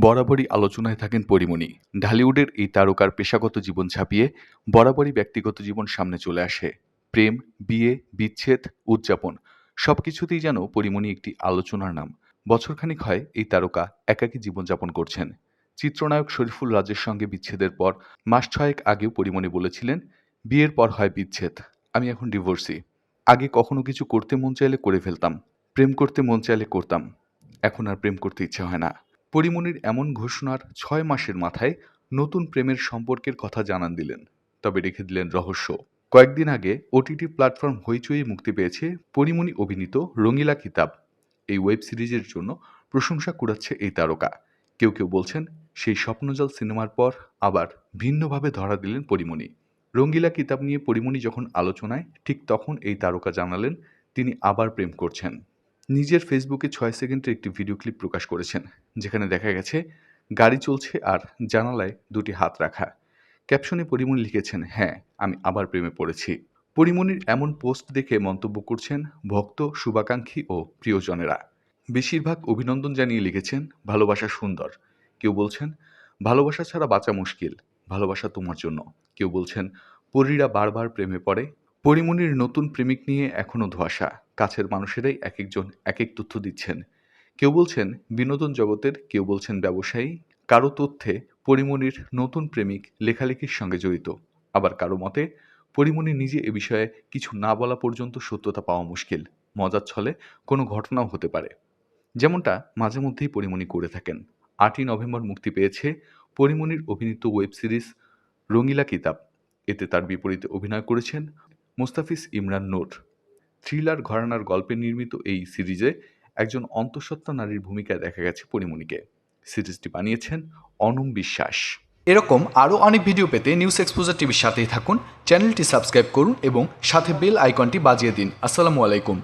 বরাবরই আলোচনায় থাকেন পরীমণি। ঢালিউডের এই তারকার পেশাগত জীবন ছাপিয়ে বরাবরই ব্যক্তিগত জীবন সামনে চলে আসে। প্রেম, বিয়ে, বিচ্ছেদ, উদযাপন সবকিছুতেই যেন পরীমণি একটি আলোচনার নাম। বছরখানেক হয় এই তারকা একাকী জীবনযাপন করছেন। চিত্রনায়ক শরীফুল রাজের সঙ্গে বিচ্ছেদের পর মাস ছয়েক আগেও পরীমণি বলেছিলেন, বিয়ের পর হয় বিচ্ছেদ, আমি এখন ডিভোর্সি। আগে কখনো কিছু করতে মন চাইলে করে ফেলতাম, প্রেম করতে মন চাইলে করতাম, এখন আর প্রেম করতে ইচ্ছে হয় না। পরীমণির এমন ঘোষণার ৬ মাসের মাথায় নতুন প্রেমের সম্পর্কের কথা জানান দিলেন, তবে রেখে দিলেন রহস্য। কয়েকদিন আগে ওটিটি প্ল্যাটফর্ম হইচইয়ে মুক্তি পেয়েছে পরীমণি অভিনীত রঙিলা কিতাব। এই ওয়েব সিরিজের জন্য প্রশংসা কুড়াচ্ছে এই তারকা। কেউ কেউ বলছেন, সেই স্বপ্নজল সিনেমার পর আবার ভিন্নভাবে ধরা দিলেন পরীমণি। রঙিলা কিতাব নিয়ে পরীমণি যখন আলোচনায়, ঠিক তখন এই তারকা জানালেন তিনি আবার প্রেম করছেন। নিজের ফেসবুকে ৬ সেকেন্ডের একটি ভিডিও ক্লিপ প্রকাশ করেছেন, যেখানে দেখা গেছে গাড়ি চলছে আর জানালায় দুটি হাত রাখা। ক্যাপশনে পরীমণি লিখেছেন, হ্যাঁ, আমি আবার প্রেমে পড়েছি। পরীমণির এমন পোস্ট দেখে মন্তব্য করছেন ভক্ত, শুভাকাঙ্ক্ষী ও প্রিয়জনেরা। বেশিরভাগ অভিনন্দন জানিয়ে লিখেছেন, ভালোবাসা সুন্দর। কেউ বলছেন, ভালোবাসা ছাড়া বাঁচা মুশকিল, ভালোবাসা তোমার জন্য। কেউ বলছেন, পরীরা বারবার প্রেমে পড়ে। পরীমণির নতুন প্রেমিক নিয়ে এখনও ধোঁয়াশা। কাছের মানুষেরাই এক একজন এক এক তথ্য দিচ্ছেন। কেউ বলছেন বিনোদন জগতের, কেউ বলছেন ব্যবসায়ী। কারো তথ্যে পরীমণির নতুন প্রেমিক লেখালেখির সঙ্গে জড়িত, আবার কারো মতে পরীমণি নিজে এ বিষয়ে কিছু না বলা পর্যন্ত সত্যতা পাওয়া মুশকিল। মজার ছলে কোনো ঘটনাও হতে পারে, যেমনটা মাঝে মধ্যেই পরীমণি করে থাকেন। ৮ই নভেম্বর মুক্তি পেয়েছে পরীমণির অভিনীত ওয়েব সিরিজ রঙিলা কিতাব। এতে তার বিপরীতে অভিনয় করেছেন মোস্তাফিজ ইমরান নূর। থ্রিলার ঘরানার গল্পে নির্মিত এই সিরিজে একজন অন্তঃসত্ত্বা নারীর ভূমিকায় দেখা গেছে পরীমণিকে। সিরিজটি বানিয়েছেন অনম বিশ্বাস। এরকম আরও অনেক ভিডিও পেতে নিউজ এক্সপোজার টিভির সাথেই থাকুন। চ্যানেলটি সাবস্ক্রাইব করুন এবং সাথে বেল আইকনটি বাজিয়ে দিন। আসসালামু আলাইকুম।